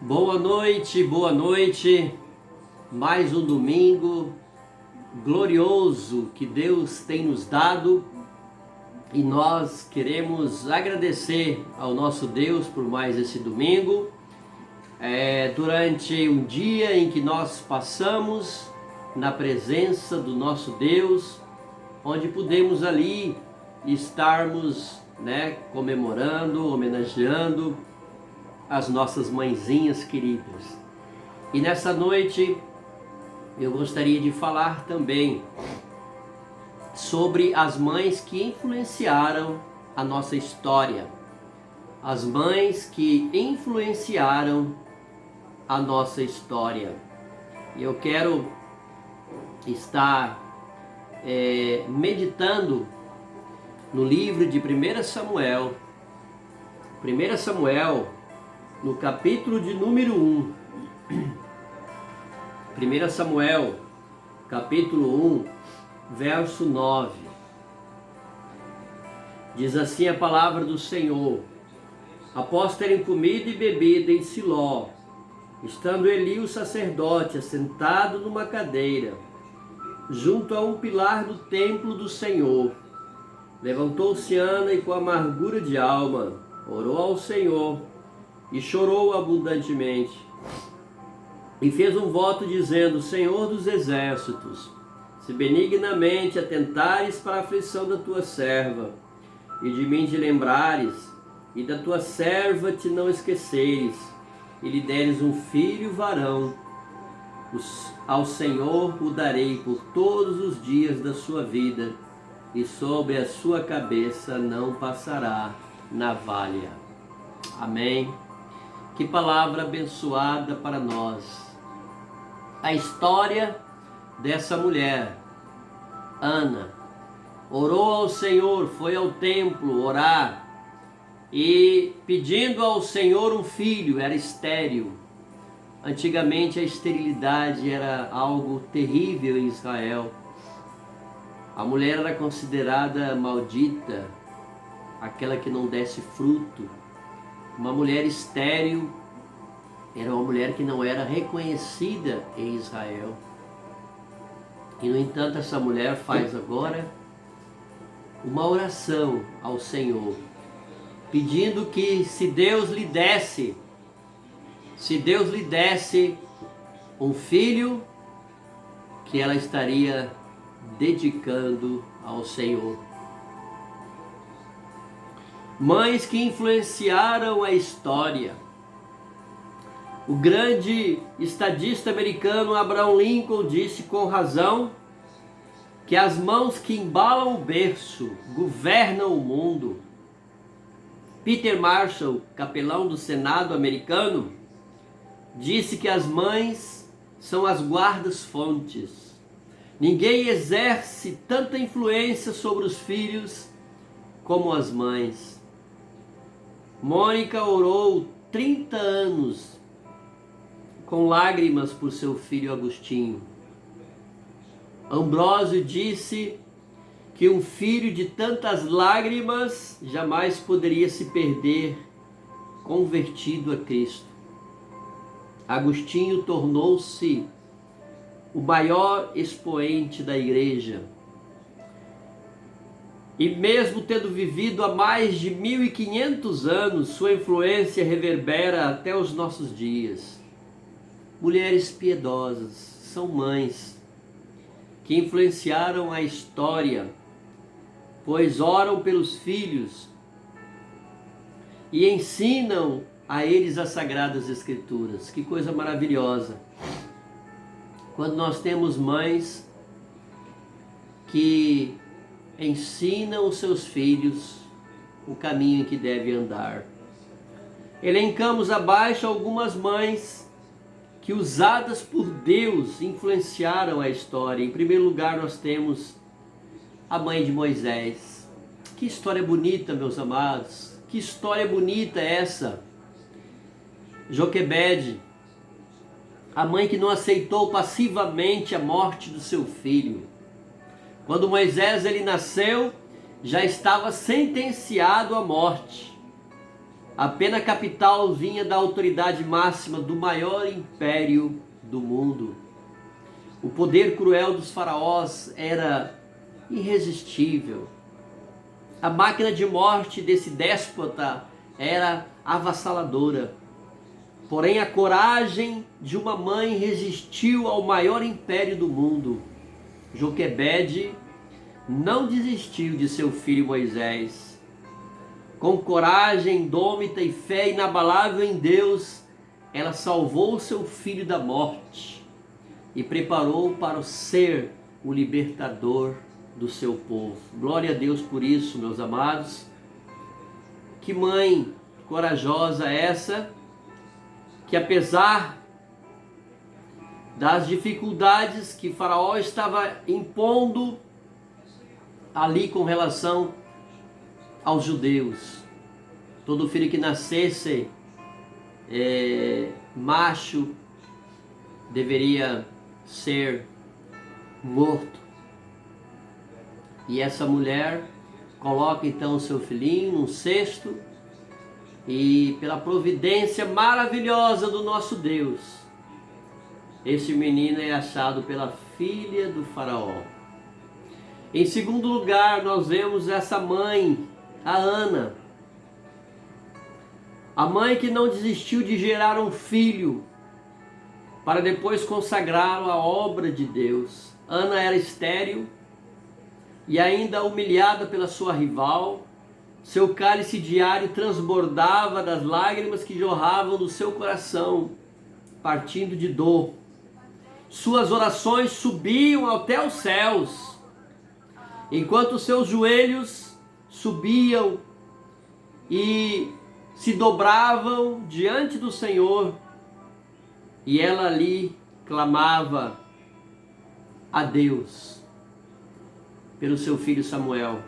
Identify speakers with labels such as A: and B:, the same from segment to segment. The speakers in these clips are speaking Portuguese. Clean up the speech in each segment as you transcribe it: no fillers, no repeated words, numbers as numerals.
A: Boa noite. Mais um domingo glorioso que Deus tem nos dado e nós queremos agradecer ao nosso Deus por mais esse domingo. Durante um dia em que nós passamos na presença do nosso Deus, onde pudemos ali estarmos, comemorando, homenageando as nossas mãezinhas queridas. E nessa noite eu gostaria de falar também sobre as mães que influenciaram a nossa história. As mães que influenciaram a nossa história. E eu quero estar meditando no livro de 1 Samuel. 1 Samuel, no capítulo de número 1. 1 Samuel, capítulo 1, verso 9. Diz assim a palavra do Senhor: após terem comido e bebido em Siló, estando Eli o sacerdote assentado numa cadeira, junto a um pilar do templo do Senhor, levantou-se Ana e com amargura de alma orou ao Senhor e chorou abundantemente. E fez um voto dizendo: Senhor dos exércitos, se benignamente atentares para a aflição da tua serva, e de mim te lembrares, e da tua serva te não esqueceres, e lhe deres um filho varão, ao Senhor o darei por todos os dias da sua vida, e sobre a sua cabeça não passará navalha. Amém. Que palavra abençoada para nós. A história dessa mulher, Ana, orou ao Senhor, foi ao templo orar e pedindo ao Senhor um filho. Era estéril. Antigamente a esterilidade era algo terrível em Israel. A mulher era considerada maldita, aquela que não desse fruto. Uma mulher estéril era uma mulher que não era reconhecida em Israel. E no entanto essa mulher faz agora uma oração ao Senhor, pedindo que se Deus lhe desse um filho, que ela estaria dedicando ao Senhor. Mães que influenciaram a história. O grande estadista americano Abraham Lincoln disse com razão que as mãos que embalam o berço governam o mundo. Peter Marshall, capelão do Senado americano, disse que as mães são as guardas-fontes. Ninguém exerce tanta influência sobre os filhos como as mães. Mônica orou 30 anos com lágrimas por seu filho Agostinho. Ambrósio disse que um filho de tantas lágrimas jamais poderia se perder convertido a Cristo. Agostinho tornou-se o maior expoente da igreja. E mesmo tendo vivido há mais de 1500 anos, sua influência reverbera até os nossos dias. Mulheres piedosas são mães que influenciaram a história, pois oram pelos filhos e ensinam a eles as Sagradas Escrituras. Que coisa maravilhosa! Quando nós temos mães que ensinam os seus filhos o caminho em que deve andar. Elencamos abaixo algumas mães que, usadas por Deus, influenciaram a história. Em primeiro lugar, nós temos a mãe de Moisés. Que história bonita, meus amados. Que história bonita essa. Joquebede, a mãe que não aceitou passivamente a morte do seu filho. Quando Moisés nasceu, já estava sentenciado à morte. A pena capital vinha da autoridade máxima do maior império do mundo. O poder cruel dos faraós era irresistível. A máquina de morte desse déspota era avassaladora. Porém, a coragem de uma mãe resistiu ao maior império do mundo. Joquebede não desistiu de seu filho Moisés. Com coragem indômita e fé inabalável em Deus, ela salvou seu filho da morte e preparou para ser o libertador do seu povo. Glória a Deus por isso, meus amados. Que mãe corajosa essa, que apesar das dificuldades que Faraó estava impondo ali com relação aos judeus, todo filho que nascesse macho deveria ser morto. E essa mulher coloca então o seu filhinho num cesto e, pela providência maravilhosa do nosso Deus, esse menino é achado pela filha do faraó. Em segundo lugar, nós vemos essa mãe, a Ana. A mãe que não desistiu de gerar um filho para depois consagrá-lo à obra de Deus. Ana era estéril e ainda humilhada pela sua rival. Seu cálice diário transbordava das lágrimas que jorravam do seu coração, partindo de dor. Suas orações subiam até os céus, enquanto seus joelhos subiam e se dobravam diante do Senhor, e ela ali clamava a Deus pelo seu filho Samuel.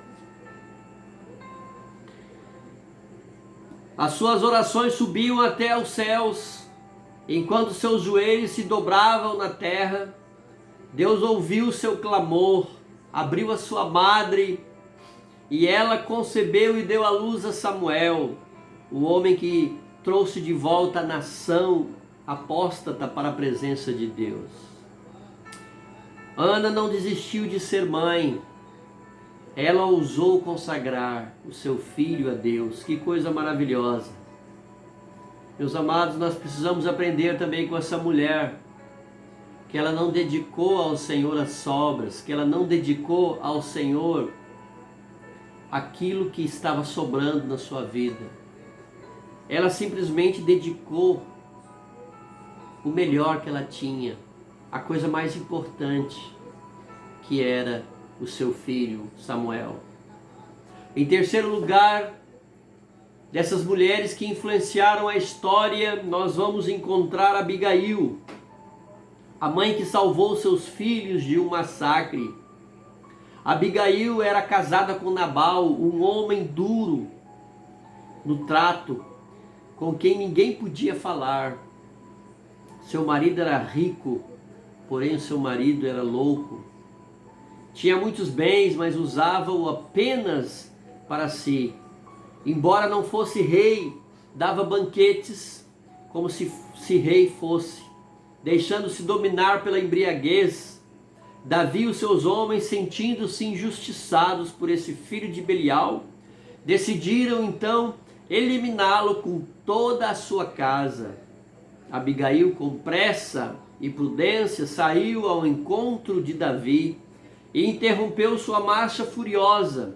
A: As suas orações subiam até os céus, enquanto seus joelhos se dobravam na terra. Deus ouviu o seu clamor, abriu a sua madre, e ela concebeu e deu à luz a Samuel, o homem que trouxe de volta a nação apóstata para a presença de Deus. Ana não desistiu de ser mãe. Ela ousou consagrar o seu filho a Deus. Que coisa maravilhosa. Meus amados, nós precisamos aprender também com essa mulher, que ela não dedicou ao Senhor as sobras, que ela não dedicou ao Senhor aquilo que estava sobrando na sua vida. Ela simplesmente dedicou o melhor que ela tinha, a coisa mais importante, que era o seu filho Samuel. Em terceiro lugar, dessas mulheres que influenciaram a história, nós vamos encontrar Abigail, a mãe que salvou seus filhos de um massacre. Abigail era casada com Nabal, um homem duro no trato, com quem ninguém podia falar. Seu marido era rico, porém o seu marido era louco. Tinha muitos bens, mas usava-o apenas para si. Embora não fosse rei, dava banquetes como se rei fosse, deixando-se dominar pela embriaguez. Davi e os seus homens, sentindo-se injustiçados por esse filho de Belial, decidiram então eliminá-lo com toda a sua casa. Abigail, com pressa e prudência, saiu ao encontro de Davi e interrompeu sua marcha furiosa.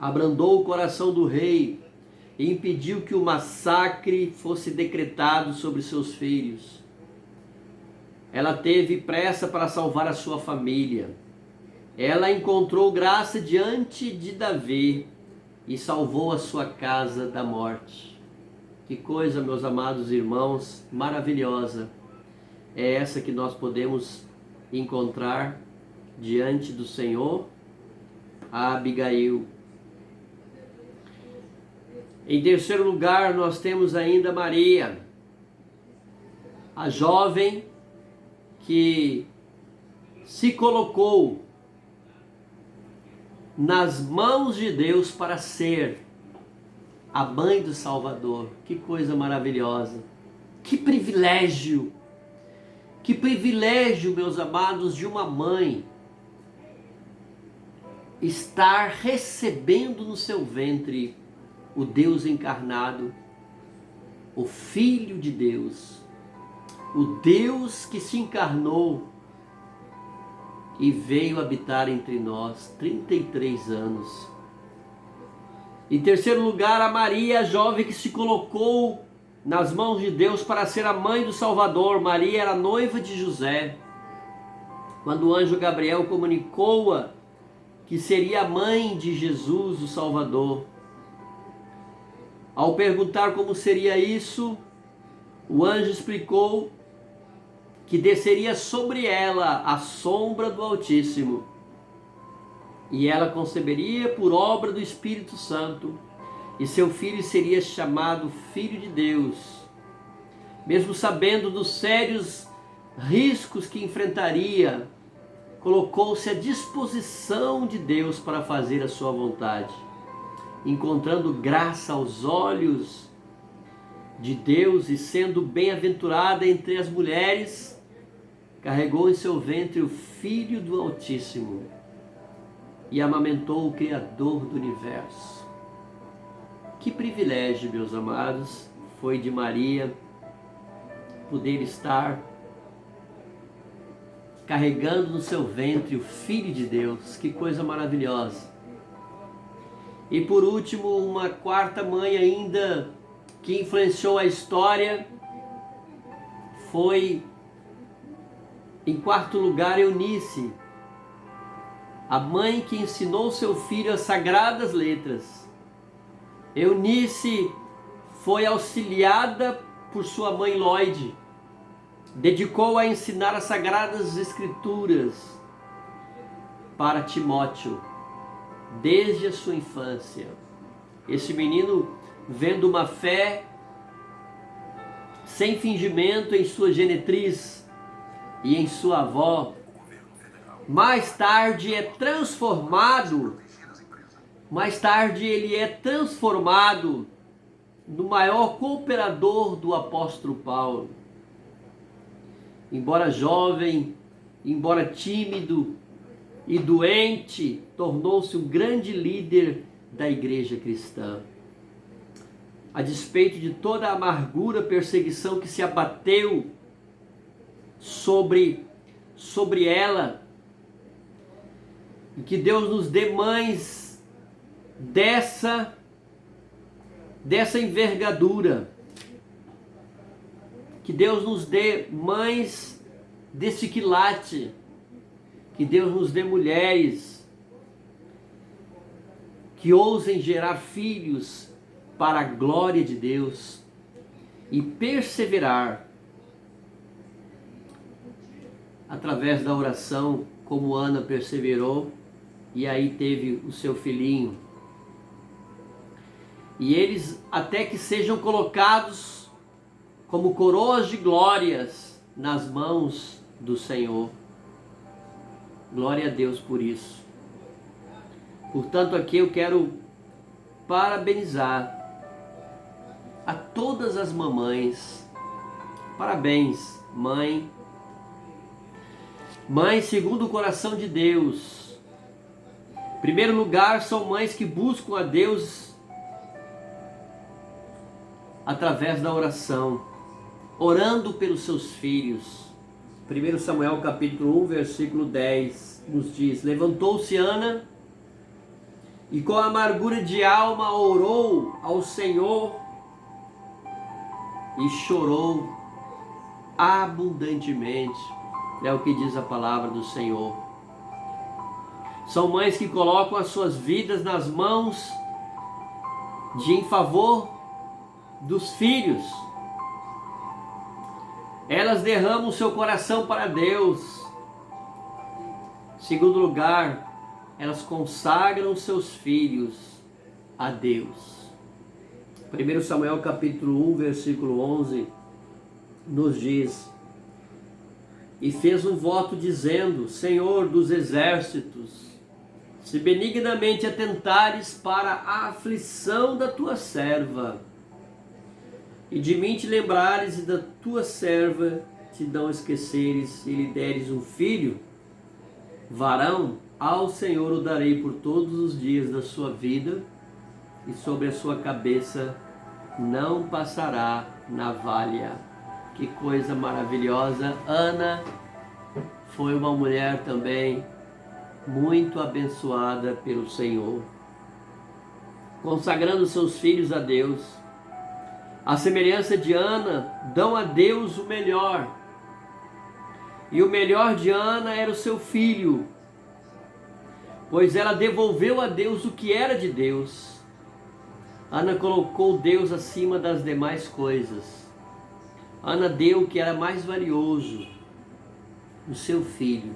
A: Abrandou o coração do rei e impediu que o massacre fosse decretado sobre seus filhos. Ela teve pressa para salvar a sua família. Ela encontrou graça diante de Davi e salvou a sua casa da morte. Que coisa, meus amados irmãos, maravilhosa é essa que nós podemos encontrar diante do Senhor, a Abigail. Em terceiro lugar, nós temos ainda Maria, a jovem que se colocou nas mãos de Deus para ser a mãe do Salvador. Que coisa maravilhosa! Que privilégio! Que privilégio, meus amados, de uma mãe estar recebendo no seu ventre o Deus encarnado, o Filho de Deus, o Deus que se encarnou e veio habitar entre nós 33 anos. Em terceiro lugar, a Maria, a jovem que se colocou nas mãos de Deus para ser a mãe do Salvador. Maria era noiva de José. Quando o anjo Gabriel comunicou-a que seria a mãe de Jesus, o Salvador. Ao perguntar como seria isso, o anjo explicou que desceria sobre ela a sombra do Altíssimo, e ela conceberia por obra do Espírito Santo, e seu filho seria chamado Filho de Deus. Mesmo sabendo dos sérios riscos que enfrentaria, colocou-se à disposição de Deus para fazer a sua vontade. Encontrando graça aos olhos de Deus e sendo bem-aventurada entre as mulheres, carregou em seu ventre o Filho do Altíssimo e amamentou o Criador do Universo. Que privilégio, meus amados, foi de Maria poder estar carregando no seu ventre o Filho de Deus. Que coisa maravilhosa! E por último, uma quarta mãe ainda que influenciou a história foi, em quarto lugar, Eunice, a mãe que ensinou seu filho as sagradas letras. Eunice foi auxiliada por sua mãe Lloyd, dedicou a ensinar as sagradas escrituras para Timóteo desde a sua infância. Esse menino, vendo uma fé sem fingimento em sua genetriz e em sua avó, mais tarde ele é transformado no maior cooperador do apóstolo Paulo. Embora jovem, embora tímido e doente, tornou-se um grande líder da igreja cristã. A despeito de toda a amargura, perseguição que se abateu sobre ela, e que Deus nos dê mães dessa envergadura, que Deus nos dê mães desse quilate, que Deus nos dê mulheres que ousem gerar filhos para a glória de Deus e perseverar através da oração, como Ana perseverou e aí teve o seu filhinho. E eles até que sejam colocados como coroas de glórias nas mãos do Senhor. Glória a Deus por isso. Portanto, aqui eu quero parabenizar a todas as mamães. Parabéns, mãe. Mãe segundo o coração de Deus. Em primeiro lugar, são mães que buscam a Deus através da oração, orando pelos seus filhos. 1 Samuel capítulo 1, versículo 10 nos diz: levantou-se Ana e com amargura de alma orou ao Senhor e chorou abundantemente. É o que diz a palavra do Senhor. São mães que colocam as suas vidas nas mãos em favor dos filhos. Elas derramam seu coração para Deus. Em segundo lugar, elas consagram seus filhos a Deus. 1 Samuel capítulo 1, versículo 11, nos diz: e fez um voto dizendo: Senhor dos exércitos, se benignamente atentares para a aflição da tua serva, e de mim te lembrares e da tua serva te não esqueceres, e lhe deres um filho, varão, ao Senhor o darei por todos os dias da sua vida, e sobre a sua cabeça não passará navalha. Que coisa maravilhosa! Ana foi uma mulher também muito abençoada pelo Senhor, consagrando seus filhos a Deus. A semelhança de Ana, dão a Deus o melhor. E o melhor de Ana era o seu filho, pois ela devolveu a Deus o que era de Deus. Ana colocou Deus acima das demais coisas. Ana deu o que era mais valioso, o seu filho.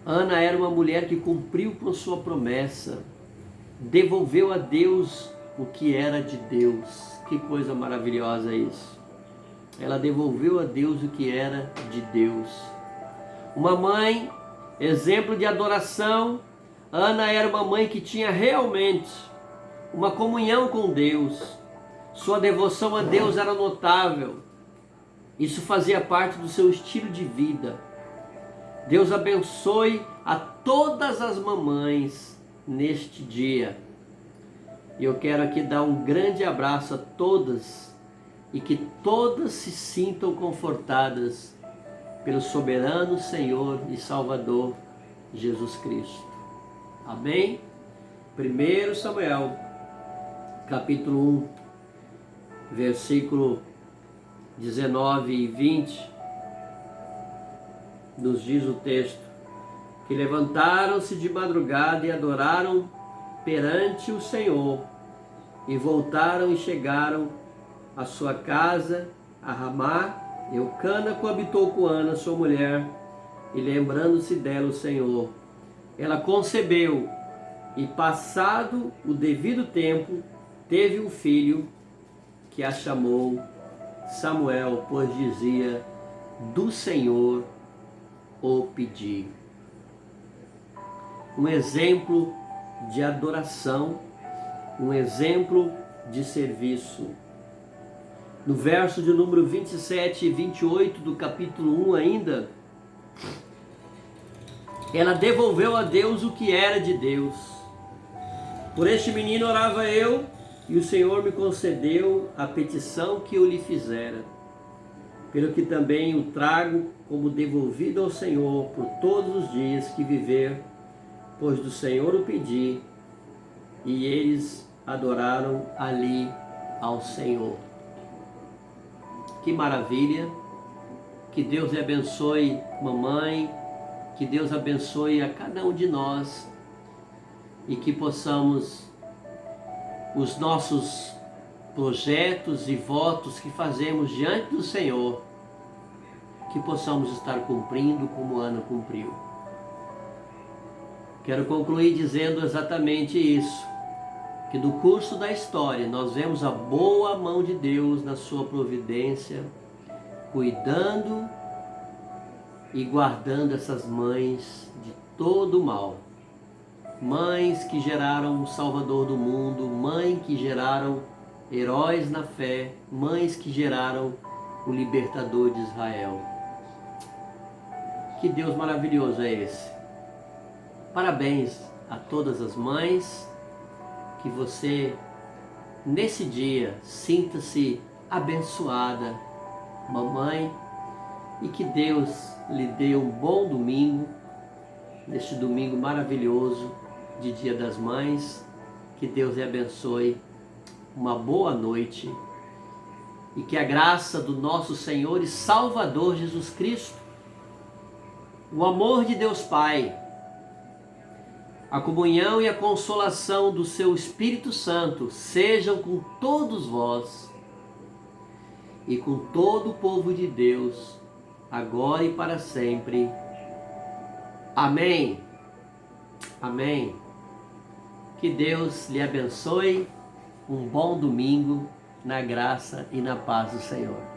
A: Ana era uma mulher que cumpriu com sua promessa, devolveu a Deus o que era de Deus. Que coisa maravilhosa isso! Ela devolveu a Deus o que era de Deus. Uma mãe, exemplo de adoração. Ana era uma mãe que tinha realmente uma comunhão com Deus. Sua devoção a Deus era notável. Isso fazia parte do seu estilo de vida. Deus abençoe a todas as mamães neste dia. E eu quero aqui dar um grande abraço a todas e que todas se sintam confortadas pelo soberano Senhor e Salvador Jesus Cristo. Amém? 1 Samuel, capítulo 1, versículo 19 e 20, nos diz o texto, que levantaram-se de madrugada e adoraram perante o Senhor, e voltaram e chegaram à sua casa, a Ramá. Eucana coabitou com Ana, sua mulher, e lembrando-se dela o Senhor, ela concebeu, e passado o devido tempo, teve um filho, que a chamou Samuel, pois dizia, do Senhor o pedi. Um exemplo de adoração, um exemplo de serviço. No verso de número 27 e 28 do capítulo 1 ainda, ela devolveu a Deus o que era de Deus. Por este menino orava eu, e o Senhor me concedeu a petição que eu lhe fizera, pelo que também o trago como devolvido ao Senhor por todos os dias que viver, pois do Senhor o pedi, e eles adoraram ali ao Senhor. Que maravilha! Que Deus abençoe mamãe, que Deus abençoe a cada um de nós, e que possamos os nossos projetos e votos que fazemos diante do Senhor, que possamos estar cumprindo como Ana cumpriu. Quero concluir dizendo exatamente isso, que no curso da história nós vemos a boa mão de Deus na sua providência, cuidando e guardando essas mães de todo o mal. Mães que geraram o Salvador do mundo, mães que geraram heróis na fé, mães que geraram o libertador de Israel. Que Deus maravilhoso é esse! Parabéns a todas as mães, que você nesse dia sinta-se abençoada, mamãe, e que Deus lhe dê um bom domingo, neste domingo maravilhoso de Dia das Mães. Que Deus lhe abençoe, uma boa noite, e que a graça do nosso Senhor e Salvador Jesus Cristo, o amor de Deus Pai, a comunhão e a consolação do seu Espírito Santo sejam com todos vós e com todo o povo de Deus, agora e para sempre. Amém. Amém. Que Deus lhe abençoe. Um bom domingo na graça e na paz do Senhor.